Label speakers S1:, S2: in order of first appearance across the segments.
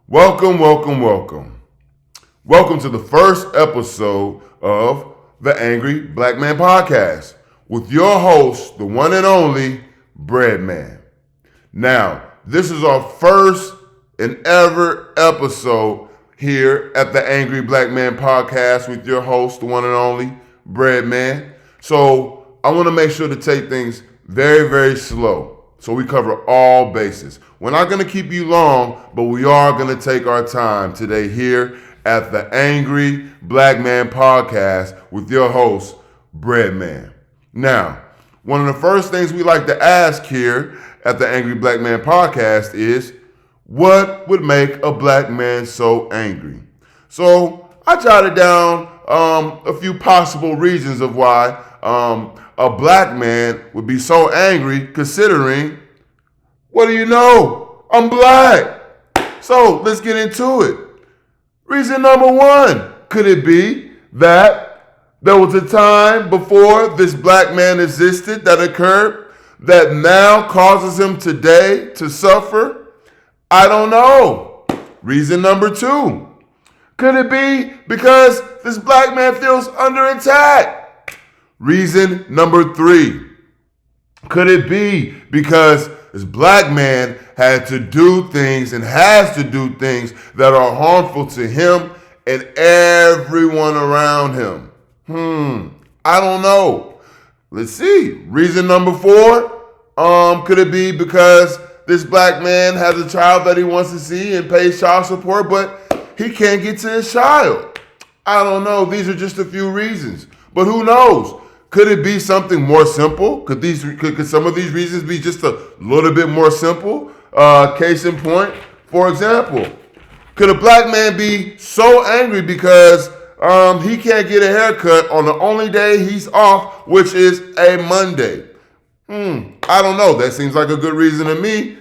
S1: Welcome, welcome, welcome. Welcome to the first episode of the Angry Black Man Podcast with your host, the one and only Breadman. Now, this is our first and ever episode here at the Angry Black Man Podcast with your host, the one and only Breadman. So I want to make sure to take things very, very slow. So we cover all bases. We're not going to keep you long, but we are going to take our time today here at the Angry Black Man Podcast with your host, Breadman. Now, one of the first things we like to ask here at the Angry Black Man Podcast is, what would make a black man so angry? So I jotted down a few possible reasons of why a black man would be so angry, considering, what do you know? I'm black. So let's get into it. Reason number one, could it be that there was a time before this black man existed that occurred that now causes him today to suffer? I don't know. Reason number two, could it be because this black man feels under attack? Reason number three, could it be because this black man had to do things and has to do things that are harmful to him and everyone around him? I don't know. Let's see. Reason number four, could it be because this black man has a child that he wants to see and pays child support, but he can't get to his child? I don't know. These are just a few reasons, but who knows? Could it be something more simple? Could some of these reasons be just a little bit more simple? Case in point, for example, could a black man be so angry because he can't get a haircut on the only day he's off, which is a Monday? I don't know. That seems like a good reason to me.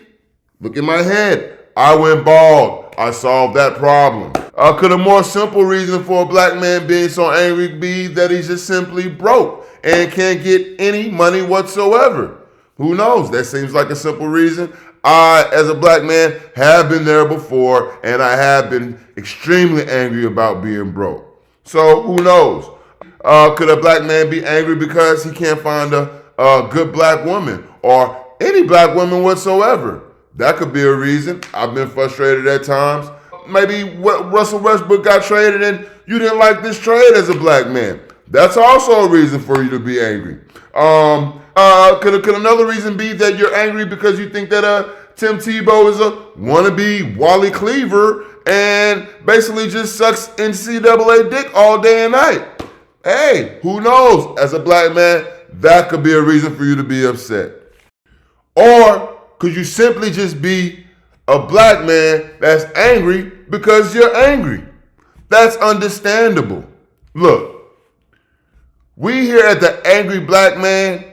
S1: Look at my head. I went bald. I solved that problem. Could a more simple reason for a black man being so angry be that he's just simply broke and can't get any money whatsoever? Who knows? That seems like a simple reason. I, as a black man, have been there before, and I have been extremely angry about being broke. So who knows? Could a black man be angry because he can't find a good black woman or any black woman whatsoever? That could be a reason. I've been frustrated at times. Maybe Russell Westbrook got traded and you didn't like this trade as a black man. That's also a reason for you to be angry. Could another reason be that you're angry because you think that Tim Tebow is a wannabe Wally Cleaver and basically just sucks NCAA dick all day and night? Hey, who knows? As a black man, that could be a reason for you to be upset. Or could you simply just be a black man that's angry because you're angry? That's understandable. Look, we here at the Angry Black Man,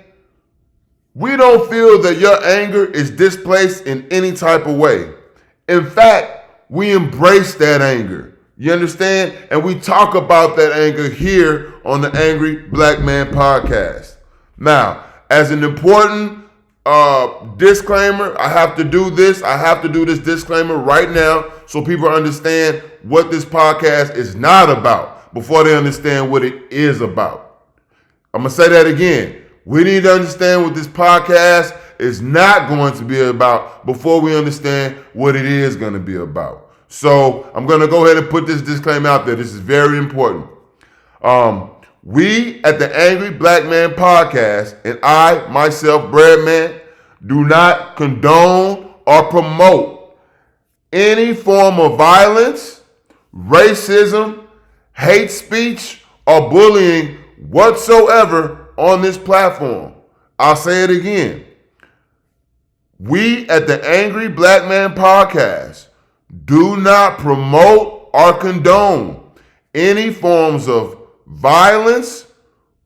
S1: we don't feel that your anger is displaced in any type of way. In fact, we embrace that anger. You understand? And we talk about that anger here on the Angry Black Man Podcast. Now, as an important disclaimer, I have to do this. I have to do this disclaimer right now so people understand what this podcast is not about before they understand what it is about. I'm going to say that again. We need to understand what this podcast is not going to be about before we understand what it is going to be about. So I'm going to go ahead and put this disclaimer out there. This is very important. We at the Angry Black Man Podcast, and I, myself, Breadman, do not condone or promote any form of violence, racism, hate speech, or bullying whatsoever on this platform. I'll say it again. We at the Angry Black Man Podcast do not promote or condone any forms of violence,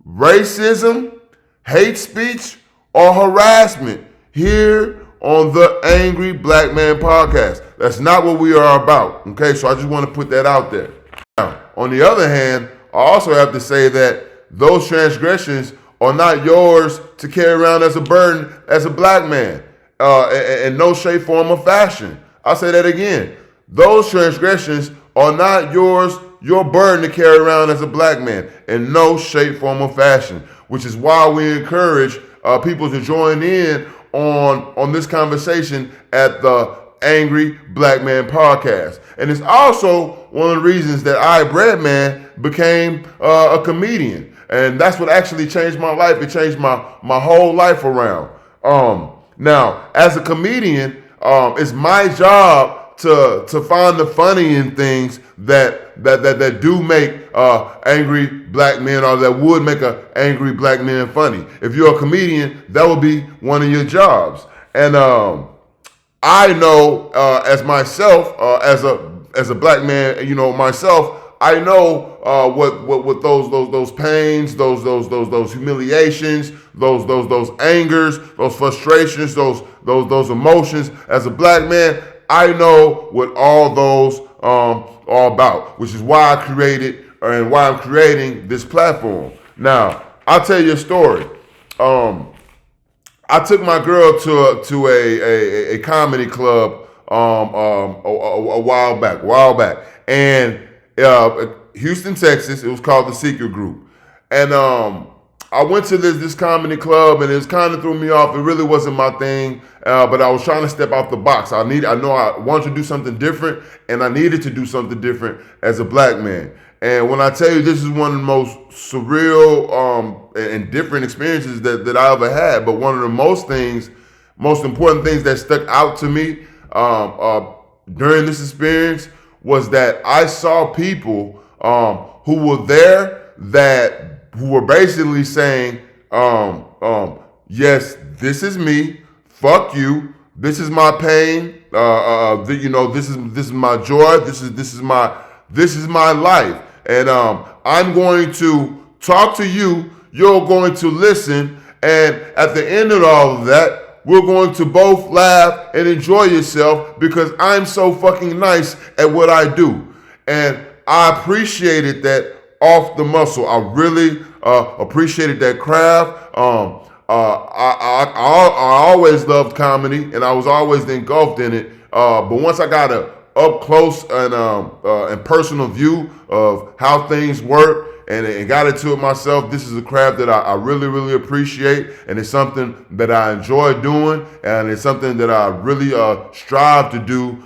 S1: racism, hate speech, or harassment here on the Angry Black Man Podcast. That's not what we are about. Okay, so I just want to put that out there. Now, on the other hand, I also have to say that those transgressions are not yours to carry around as a burden as a black man in no shape, form, or fashion. I'll say that again. those transgressions are not your burden to carry around as a black man in no shape, form, or fashion. Which is why we encourage people to join in on this conversation at the Angry Black Man podcast. And it's also one of the reasons that I, Breadman, became a comedian. And that's what actually changed my life. It changed my whole life around. Now, as a comedian, it's my job to find the funny in things that do make angry black men, or that would make an angry black man funny. If you're a comedian, that would be one of your jobs. And I know as myself, as a black man, myself, I know what those pains, those humiliations, those angers, those frustrations, those emotions. As a black man, I know what all those are about, which is why I created and why I'm creating this platform. Now, I'll tell you a story. I took my girl to a comedy club a while back, and Houston, Texas. It was called the Secret Group, and I went to this comedy club, and it kind of threw me off. It really wasn't my thing, but I was trying to step out the box. I know I wanted to do something different, and I needed to do something different as a black man. And when I tell you, this is one of the most surreal and different experiences that I ever had. But one of the most important things that stuck out to me during this experience was that I saw people who were there who were basically saying, yes, this is me. Fuck you. This is my pain. This is my joy. This is my life. And I'm going to talk to you. You're going to listen. And at the end of all of that, we're going to both laugh and enjoy yourself because I'm so fucking nice at what I do. And I appreciated that off the muscle. I really appreciated that craft. I always loved comedy, and I was always engulfed in it. But once I got a up close and personal view of how things work and got into it myself, this is a craft that I really, really appreciate, and it's something that I enjoy doing, and it's something that I really strive to do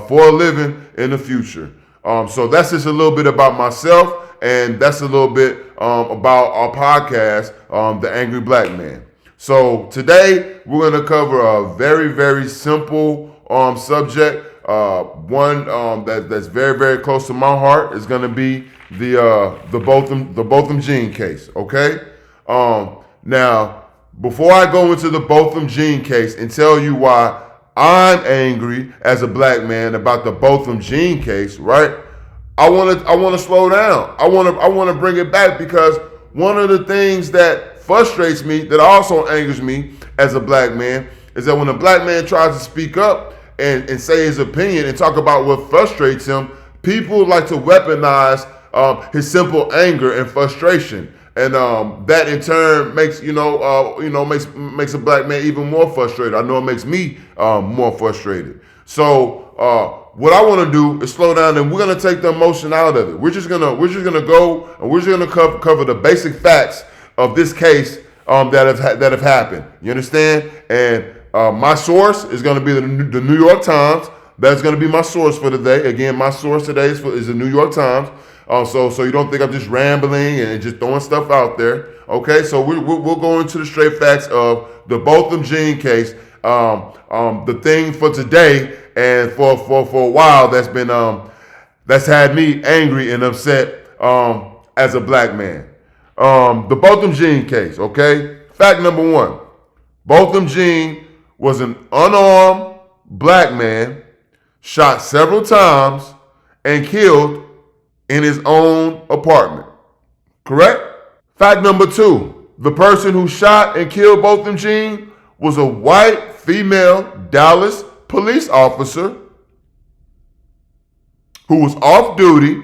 S1: for a living in the future. So that's just a little bit about myself, and that's a little bit about our podcast, The Angry Black Man. So today we're going to cover a very, very simple subject. One that's very, very close to my heart is going to be the Botham Jean case. Okay. Now, before I go into the Botham Jean case and tell you why I'm angry as a black man about the Botham Jean case, right? I want to slow down. I want to bring it back, because one of the things that frustrates me, that also angers me as a black man, is that when a black man tries to speak up and say his opinion and talk about what frustrates him, people like to weaponize his simple anger and frustration, and that in turn makes makes a black man even more frustrated. I know it makes me more frustrated. So what I want to do is slow down, and we're gonna take the emotion out of it. We're just gonna go, and we're just gonna cover the basic facts of this case that have happened. You understand? And my source is going to be the New York Times. That's going to be my source for today. Again, my source today is the New York Times. So you don't think I'm just rambling and just throwing stuff out there. Okay, so we'll go into the straight facts of the Botham Jean case. The thing for today and for a while that's had me angry and upset as a black man. The Botham Jean case. Okay, fact number one: Botham Jean was an unarmed black man shot several times and killed in his own apartment. Correct? Fact number two: the person who shot and killed Botham Jean was a white female Dallas police officer who was off duty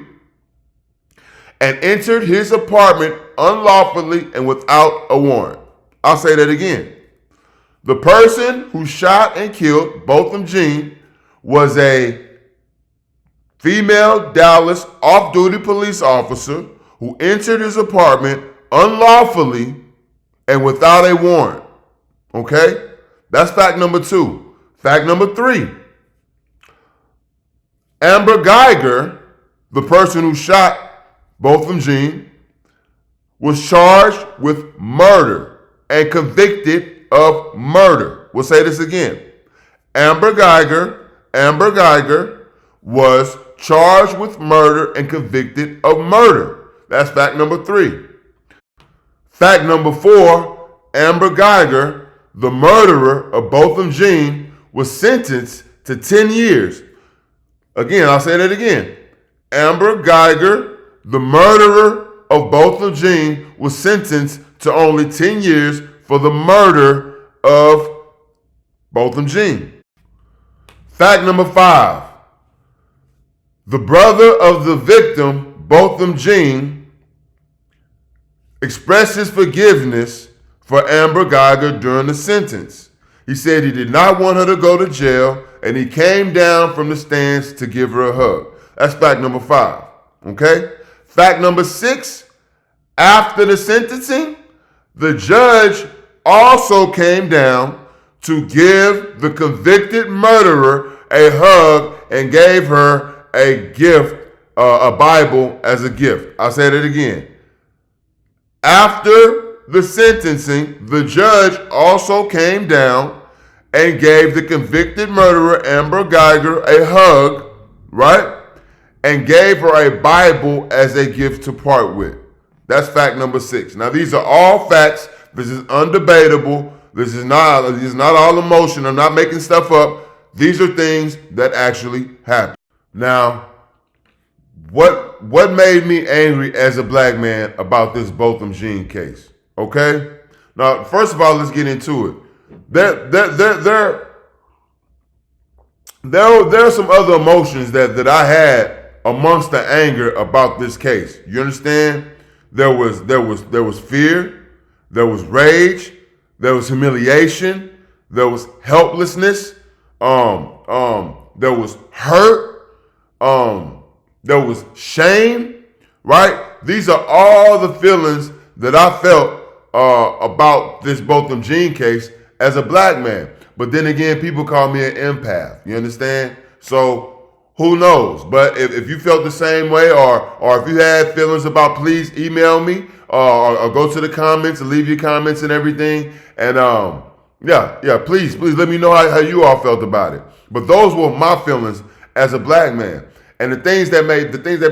S1: and entered his apartment unlawfully and without a warrant. I'll say that again. The person who shot and killed Botham Jean was a female Dallas off-duty police officer who entered his apartment unlawfully and without a warrant. Okay? That's fact number 2. Fact number 3. Amber Geiger, the person who shot Botham Jean, was charged with murder and convicted of murder. We'll say this again. Amber Geiger was charged with murder and convicted of murder. That's fact number 3. Fact number 4, Amber Geiger, the murderer of Botham Jean, was sentenced to 10 years. Again, I'll say that again. Amber Geiger, the murderer of Botham Jean, was sentenced to only 10 years for the murder of Botham Jean. Fact number 5. The brother of the victim, Botham Jean, expressed his forgiveness for Amber Geiger during the sentence. He said he did not want her to go to jail, and he came down from the stands to give her a hug. That's fact number 5. Okay? Fact number 6, after the sentencing, the judge also came down to give the convicted murderer a hug and gave her a gift, a Bible as a gift. I'll say that again. After the sentencing, the judge also came down and gave the convicted murderer Amber Geiger a hug, right? And gave her a Bible as a gift to part with. That's fact number 6. Now, these are all facts. This is undebatable. This is not all emotion. I'm not making stuff up. These are things that actually happen. Now, what made me angry as a black man about this Botham Jean case? Okay? Now, first of all, let's get into it. There are some other emotions that I had amongst the anger about this case. You understand? There was fear, there was rage, there was humiliation, there was helplessness, there was hurt, there was shame, right? These are all the feelings that I felt about this Botham Jean case as a black man. But then again, people call me an empath. You understand? So who knows? But if you felt the same way, or if you had feelings about, please email me or go to the comments and leave your comments and everything. And please let me know how you all felt about it. But those were my feelings as a black man. And the things that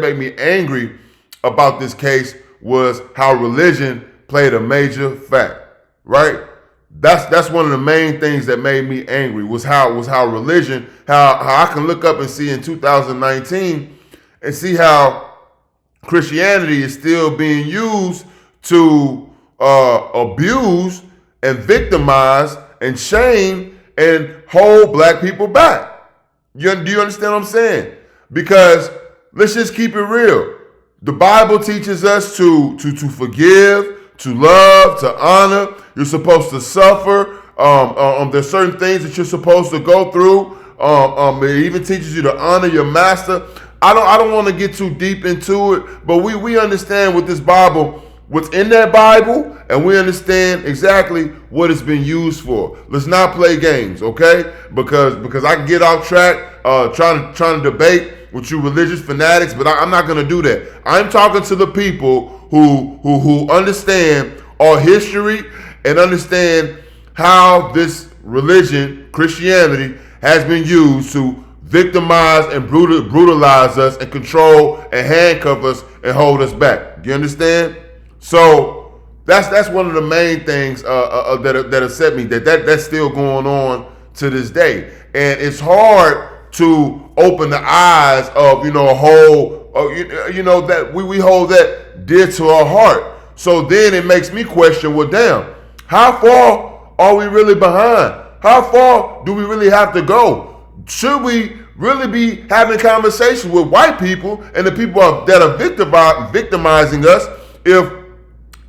S1: made me angry about this case was how religion played a major fact, right? That's one of the main things that made me angry was how religion, how I can look up and see in 2019 and see how Christianity is still being used to abuse and victimize and shame and hold black people back. Do you understand what I'm saying? Because let's just keep it real. The Bible teaches us to forgive, to love, to honor. You're supposed to suffer. There's certain things that you're supposed to go through. It even teaches you to honor your master. I don't want to get too deep into it, but we understand with this Bible, what's in that Bible, and we understand exactly what it's been used for. Let's not play games, okay? Because I can get off track trying to debate with you religious fanatics, but I'm not going to do that. I'm talking to the people who understand our history and understand how this religion, Christianity, has been used to victimize and brutalize us and control and handcuff us and hold us back. Do you understand? So that's one of the main things that upset me, that's still going on to this day. And it's hard to open the eyes of, a whole, that we hold that dear to our heart. So then it makes me question, well, damn, how far are we really behind? How far do we really have to go? Should we really be having conversations with white people and the people that are victimizing us if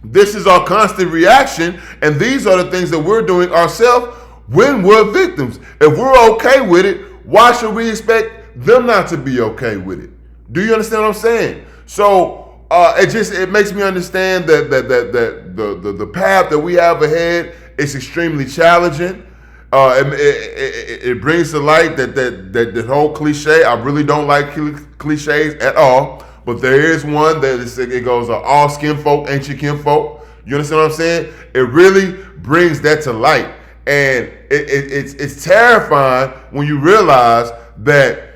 S1: this is our constant reaction and these are the things that we're doing ourselves when we're victims? If we're okay with it, why should we expect them not to be okay with it. Do you understand what I'm saying? So it makes me understand that the path that we have ahead is extremely challenging. It brings to light that whole cliche. I really don't like cliches at all, but there is one that it goes, all skin folk ain't your kin folk. You understand what I'm saying? It really brings that to light, and it's terrifying when you realize that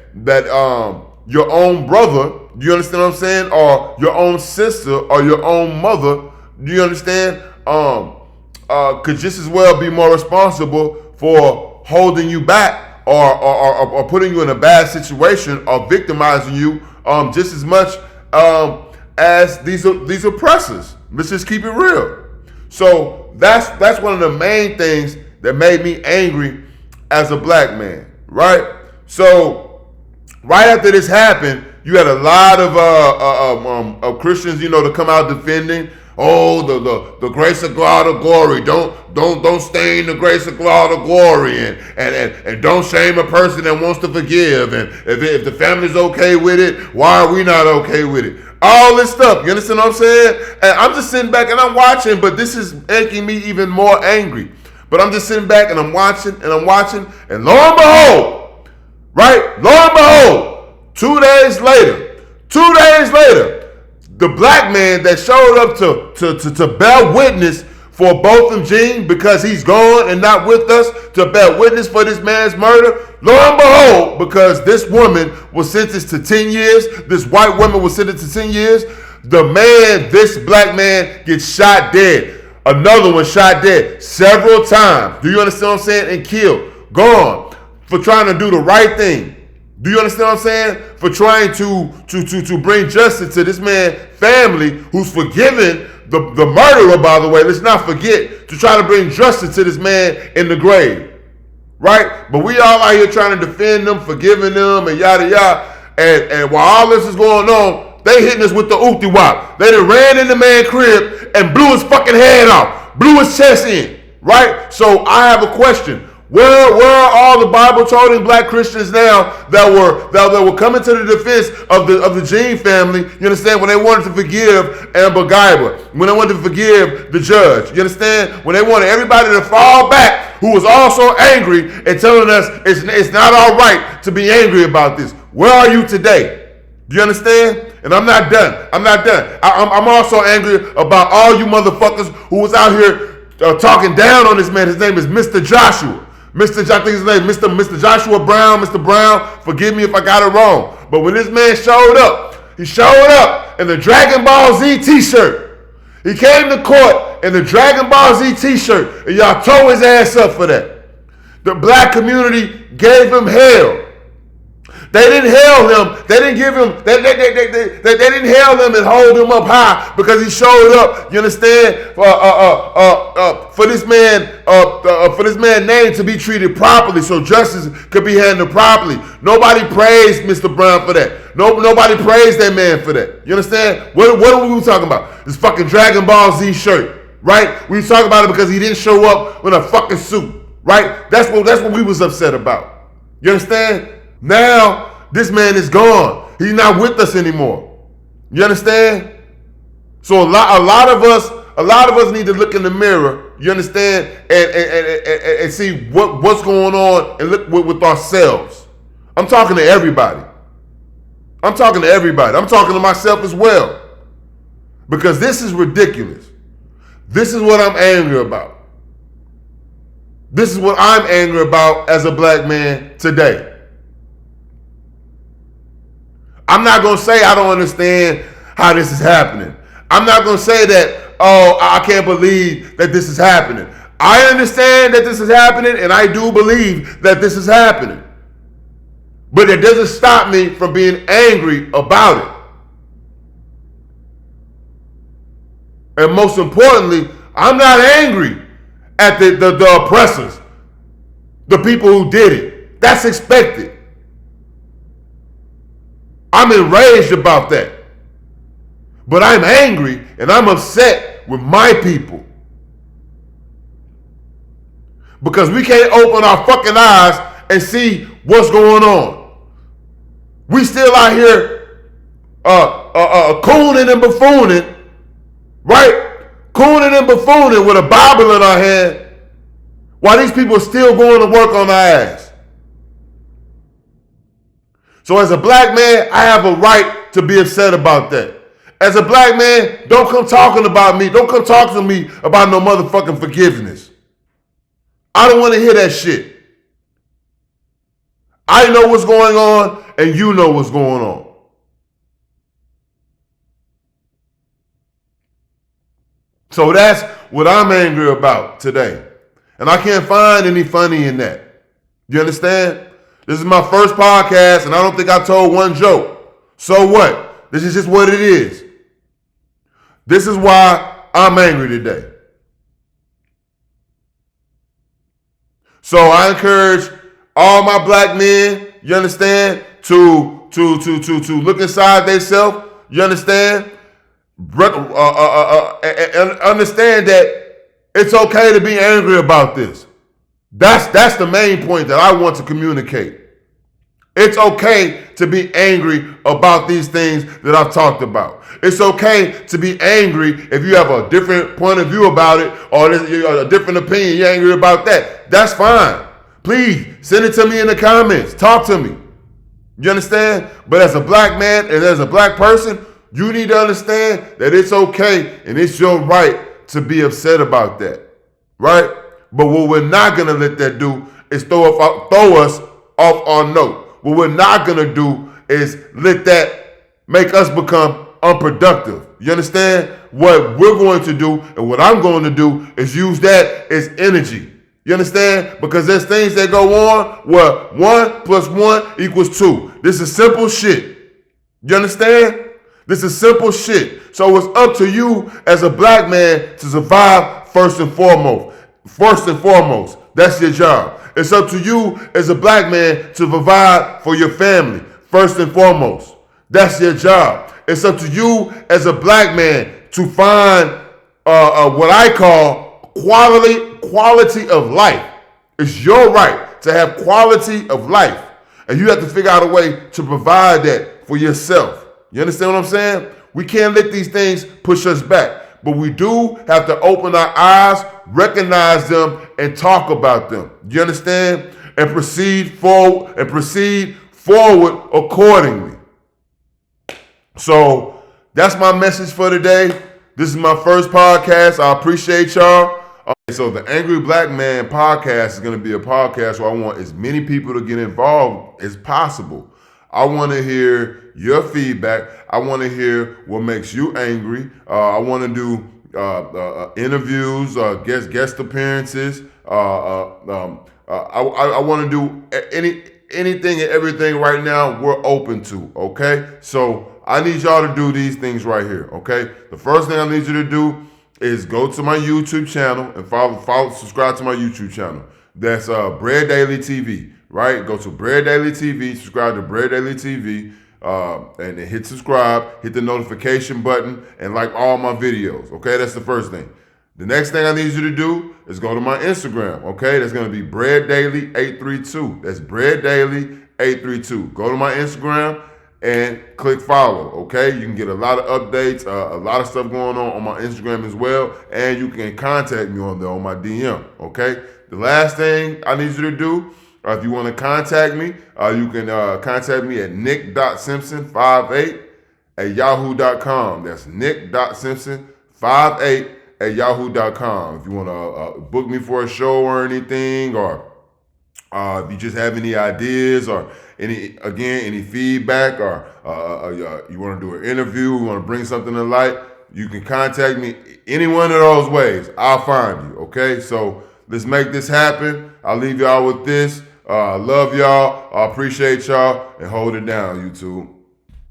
S1: your own brother, do you understand what I'm saying, or your own sister or your own mother, do you understand, could just as well be more responsible for holding you back or putting you in a bad situation or victimizing you just as much as these oppressors. Let's just keep it real. So that's one of the main things that made me angry as a black man, right? So right after this happened, you had a lot of Christians, to come out defending. Oh, the grace of God or glory. Don't stain the grace of God or glory, and don't shame a person that wants to forgive. And if the family's okay with it, why are we not okay with it? All this stuff. You understand what I'm saying? And I'm just sitting back and I'm watching, but this is making me even more angry. But I'm just sitting back and I'm watching, and lo and behold, right? Lo and behold, 2 days later, the black man that showed up to bear witness for Botham Jean, because he's gone and not with us, to bear witness for this man's murder, lo and behold, because this woman was sentenced to 10 years, this white woman was sentenced to 10 years, this black man gets shot dead. Another one shot dead several times. Do you understand what I'm saying? And killed. Gone. For trying to do the right thing. Do you understand what I'm saying? For trying to bring justice to this man's family, who's forgiven the murderer, by the way. Let's not forget, to try to bring justice to this man in the grave. Right? But we all out here trying to defend them, forgiving them, and yada yada. And while all this is going on, they hitting us with the oopty wop. They done ran in the man's crib and blew his fucking head off. Blew his chest in. Right? So I have a question. Where are all the Bible-toting black Christians now that were coming to the defense of the Jean family? You understand? When they wanted to forgive Amber Guyber, when they wanted to forgive the judge, you understand? When they wanted everybody to fall back, who was also angry and telling us it's not all right to be angry about this. Where are you today? Do you understand? And I'm not done. I'm also angry about all you motherfuckers who was out here talking down on this man. His name is Mr. Joshua. I think his name, Mr. Joshua Brown. Mr. Brown, forgive me if I got it wrong. But when this man showed up, he showed up in the Dragon Ball Z t-shirt. He came to court in the Dragon Ball Z t-shirt, and y'all tore his ass up for that. The black community gave him hell. They didn't hail him. They didn't give him. They didn't hail him and hold him up high because he showed up. You understand? For this man's name to be treated properly, so justice could be handled properly. Nobody praised Mr. Brown for that. Nobody praised that man for that. You understand? What are we talking about? This fucking Dragon Ball Z shirt, right? We talk about it because he didn't show up with a fucking suit, right? That's what we was upset about. You understand? Now, this man is gone. He's not with us anymore. You understand? So a lot of us need to look in the mirror, you understand, and see what's going on and look with ourselves. I'm talking to everybody. I'm talking to myself as well. Because this is ridiculous. This is what I'm angry about. This is what I'm angry about as a black man today. I'm not going to say I don't understand how this is happening. I'm not going to say that, oh, I can't believe that this is happening. I understand that this is happening, and I do believe that this is happening. But it doesn't stop me from being angry about it. And most importantly, I'm not angry at the oppressors, the people who did it. That's expected. I'm enraged about that. But I'm angry and I'm upset with my people. Because we can't open our fucking eyes and see what's going on. We still out here cooning and buffooning, right? Cooning and buffooning with a Bible in our hand while these people are still going to work on our ass. So as a black man, I have a right to be upset about that. As a black man, don't come talking about me. Don't come talk to me about no motherfucking forgiveness. I don't want to hear that shit. I know what's going on, and you know what's going on. So that's what I'm angry about today. And I can't find any funny in that. You understand? This is my first podcast, and I don't think I told one joke. So what? This is just what it is. This is why I'm angry today. So I encourage all my black men, you understand, to look inside themselves, you understand? Understand that it's okay to be angry about this. That's the main point that I want to communicate. It's okay to be angry about these things that I've talked about. It's okay to be angry if you have a different point of view about it or a different opinion. You're angry about that. That's fine. Please send it to me in the comments. Talk to me. You understand? But as a black man and as a black person, you need to understand that it's okay and it's your right to be upset about that. Right? But what we're not going to let that do is throw us off our note. What we're not going to do is let that make us become unproductive. You understand? What we're going to do and what I'm going to do is use that as energy. You understand? Because there's things that go on where 1 + 1 = 2. This is simple shit. You understand? This is simple shit. So it's up to you as a black man to survive first and foremost. First and foremost, that's your job. It's up to you as a black man to provide for your family. First and foremost, that's your job. It's up to you as a black man to find what I call quality of life. It's your right to have quality of life. And you have to figure out a way to provide that for yourself. You understand what I'm saying? We can't let these things push us back. But we do have to open our eyes, recognize them, and talk about them. You understand? And proceed forward accordingly. So that's my message for today. This is my first podcast. I appreciate y'all. So the Angry Black Man podcast is going to be a podcast where I want as many people to get involved as possible. I want to hear your feedback. I want to hear what makes you angry. I want to do interviews, guest appearances. I want to do anything and everything right now we're open to, okay? So I need y'all to do these things right here, okay? The first thing I need you to do is go to my YouTube channel and subscribe to my YouTube channel. That's Bread Daily TV, right? Go to Bread Daily TV, subscribe to Bread Daily TV, and then hit subscribe, hit the notification button, and like all my videos, okay? That's the first thing. The next thing I need you to do is go to my Instagram, okay? That's going to be Bread Daily 832. That's Bread Daily 832. Go to my Instagram and click follow, okay? You can get a lot of updates, a lot of stuff going on my Instagram as well, and you can contact me on there on my DM, okay? The last thing I need you to do, if you want to contact me, you can contact me at nick.simpson58@yahoo.com. That's nick.simpson58@yahoo.com. If you want to book me for a show or anything, or if you just have any ideas or any feedback, or you want to do an interview, you want to bring something to light, you can contact me any one of those ways. I'll find you, okay? So let's make this happen. I'll leave y'all with this. I love y'all. I appreciate y'all. And hold it down, YouTube.